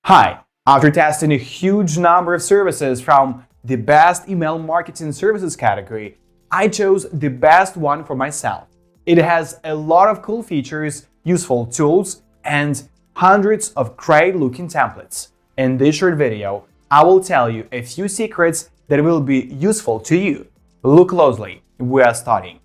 Hi, after testing a huge number of services from the best email marketing services category, I chose the best one for myself. It has a lot of cool features, useful tools, and hundreds of great looking templates. In this short video, I will tell you a few secrets that will be useful to you. Look closely, we are starting.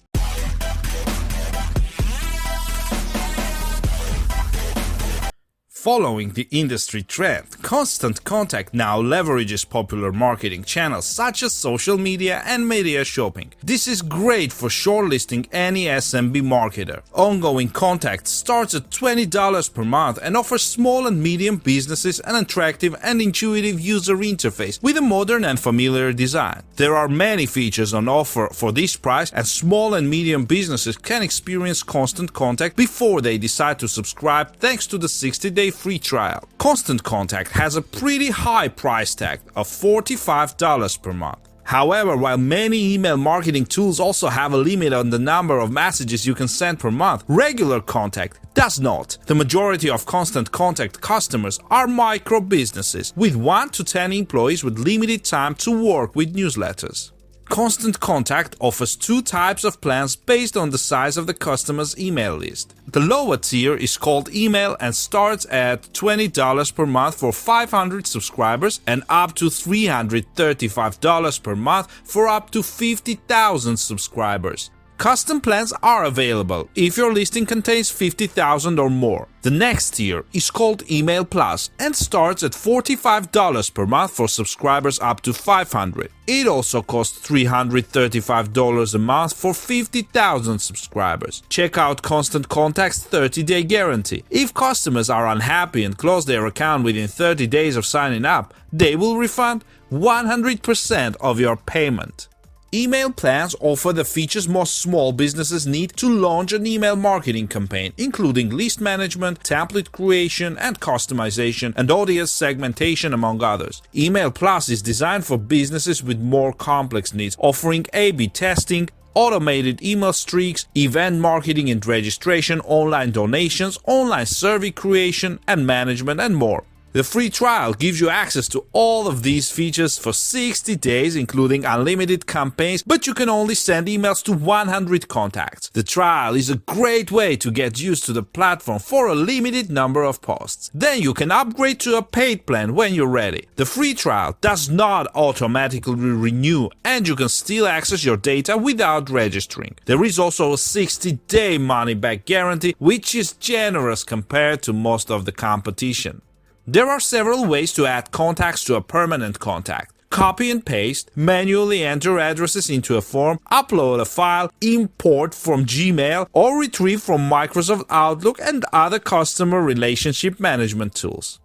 Following the industry trend, Constant Contact now leverages popular marketing channels such as social media and media shopping. This is great for shortlisting any SMB marketer. Ongoing Contact starts at $20 per month and offers small and medium businesses an attractive and intuitive user interface with a modern and familiar design. There are many features on offer for this price, and small and medium businesses can experience Constant Contact before they decide to subscribe thanks to the 60-day free trial. Constant Contact has a pretty high price tag of $45 per month. However, while many email marketing tools also have a limit on the number of messages you can send per month, Regular Contact does not. The majority of Constant Contact customers are micro businesses with 1 to 10 employees with limited time to work with newsletters. Constant Contact offers two types of plans based on the size of the customer's email list. The lower tier is called Email and starts at $20 per month for 500 subscribers and up to $335 per month for up to 50,000 subscribers. Custom plans are available if your listing contains 50,000 or more. The next tier is called Email Plus and starts at $45 per month for subscribers up to 500. It also costs $335 a month for 50,000 subscribers. Check out Constant Contact's 30-day guarantee. If customers are unhappy and close their account within 30 days of signing up, they will refund 100% of your payment. Email plans offer the features most small businesses need to launch an email marketing campaign, including list management, template creation and customization, and audience segmentation, among others. Email Plus is designed for businesses with more complex needs, offering A/B testing, automated email streaks, event marketing and registration, online donations, online survey creation and management, and more. The free trial gives you access to all of these features for 60 days, including unlimited campaigns, but you can only send emails to 100 contacts. The trial is a great way to get used to the platform for a limited number of posts. Then you can upgrade to a paid plan when you're ready. The free trial does not automatically renew, and you can still access your data without registering. There is also a 60-day money-back guarantee, which is generous compared to most of the competition. There are several ways to add contacts to a permanent contact. Copy and paste, manually enter addresses into a form, upload a file, import from Gmail, or retrieve from Microsoft Outlook and other customer relationship management tools.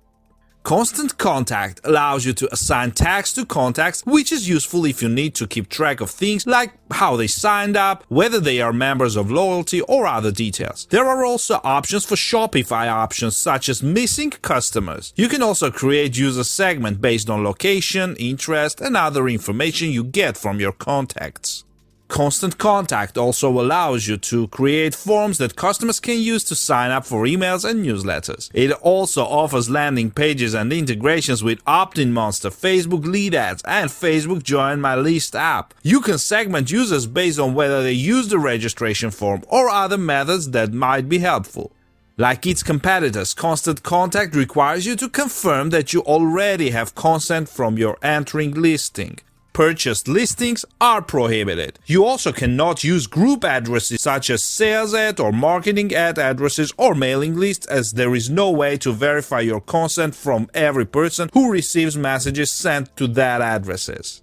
Constant Contact allows you to assign tags to contacts, which is useful if you need to keep track of things like how they signed up, whether they are members of loyalty, or other details. There are also options for Shopify options such as missing customers. You can also create user segment based on location, interest, and other information you get from your contacts. Constant Contact also allows you to create forms that customers can use to sign up for emails and newsletters. It also offers landing pages and integrations with Opt-in Monster, Facebook Lead Ads, and Facebook Join My List app. You can segment users based on whether they use the registration form or other methods that might be helpful. Like its competitors, Constant Contact requires you to confirm that you already have consent from your entering listing. Purchased listings are prohibited. You also cannot use group addresses such as sales ad or marketing ad addresses or mailing lists, as there is no way to verify your consent from every person who receives messages sent to that addresses.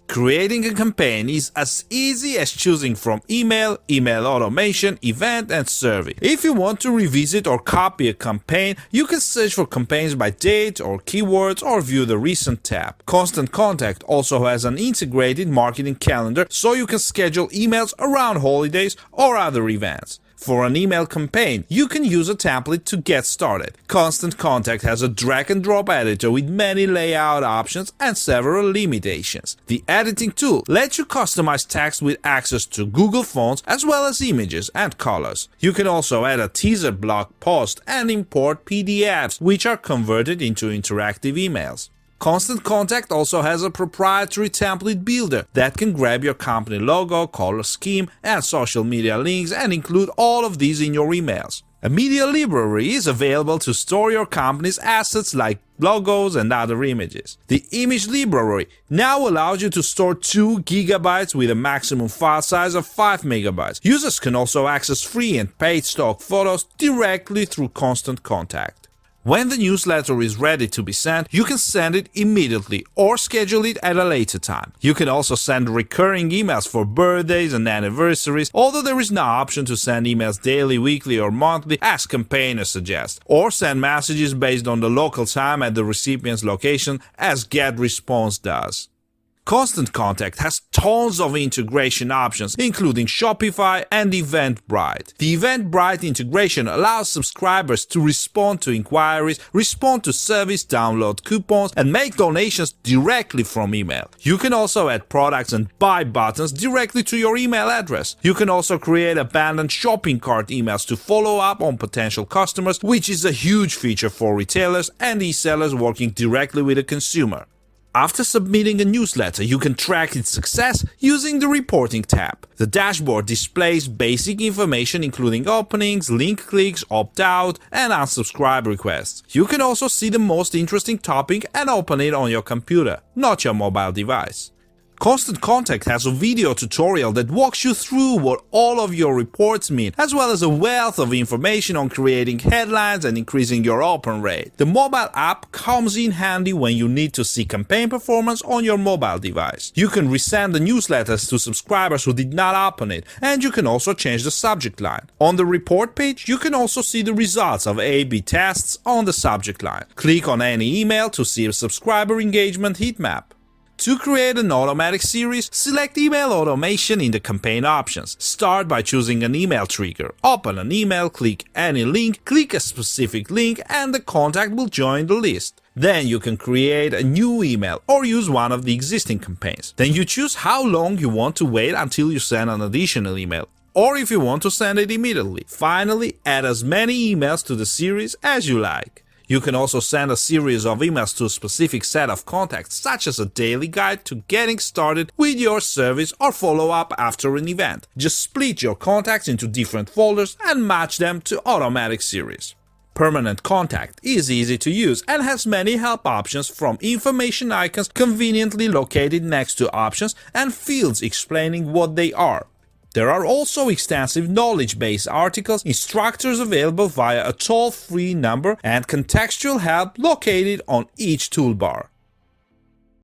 Creating a campaign is as easy as choosing from email, email automation, event, and survey. If you want to revisit or copy a campaign, you can search for campaigns by date or keywords or view the recent tab. Constant Contact also has an integrated marketing calendar, so you can schedule emails around holidays or other events. For an email campaign, you can use a template to get started. Constant Contact has a drag-and-drop editor with many layout options and several limitations. The editing tool lets you customize text with access to Google Fonts as well as images and colors. You can also add a teaser blog post and import PDFs, which are converted into interactive emails. Constant Contact also has a proprietary template builder that can grab your company logo, color scheme, and social media links and include all of these in your emails. A media library is available to store your company's assets like logos and other images. The image library now allows you to store 2 GB with a maximum file size of 5 MB. Users can also access free and paid stock photos directly through Constant Contact. When the newsletter is ready to be sent, you can send it immediately or schedule it at a later time. You can also send recurring emails for birthdays and anniversaries, although there is no option to send emails daily, weekly, or monthly as campaigners suggest, or send messages based on the local time at the recipient's location as GetResponse does. Constant Contact has tons of integration options, including Shopify and Eventbrite. The Eventbrite integration allows subscribers to respond to inquiries, respond to service, download coupons, and make donations directly from email. You can also add products and buy buttons directly to your email address. You can also create abandoned shopping cart emails to follow up on potential customers, which is a huge feature for retailers and e-sellers working directly with the consumer. After submitting a newsletter, you can track its success using the Reporting tab. The dashboard displays basic information including openings, link clicks, opt-out, and unsubscribe requests. You can also see the most interesting topic and open it on your computer, not your mobile device. Constant Contact has a video tutorial that walks you through what all of your reports mean, as well as a wealth of information on creating headlines and increasing your open rate. The mobile app comes in handy when you need to see campaign performance on your mobile device. You can resend the newsletters to subscribers who did not open it, and you can also change the subject line. On the report page, you can also see the results of A/B tests on the subject line. Click on any email to see a subscriber engagement heat map. To create an automatic series, select Email Automation in the campaign options. Start by choosing an email trigger. Open an email, click any link, click a specific link, and the contact will join the list. Then you can create a new email or use one of the existing campaigns. Then you choose how long you want to wait until you send an additional email, or if you want to send it immediately. Finally, add as many emails to the series as you like. You can also send a series of emails to a specific set of contacts, such as a daily guide to getting started with your service or follow up after an event. Just split your contacts into different folders and match them to automatic series. Permanent Contact is easy to use and has many help options, from information icons conveniently located next to options and fields explaining what they are. There are also extensive knowledge-based articles, instructors available via a toll-free number, and contextual help located on each toolbar.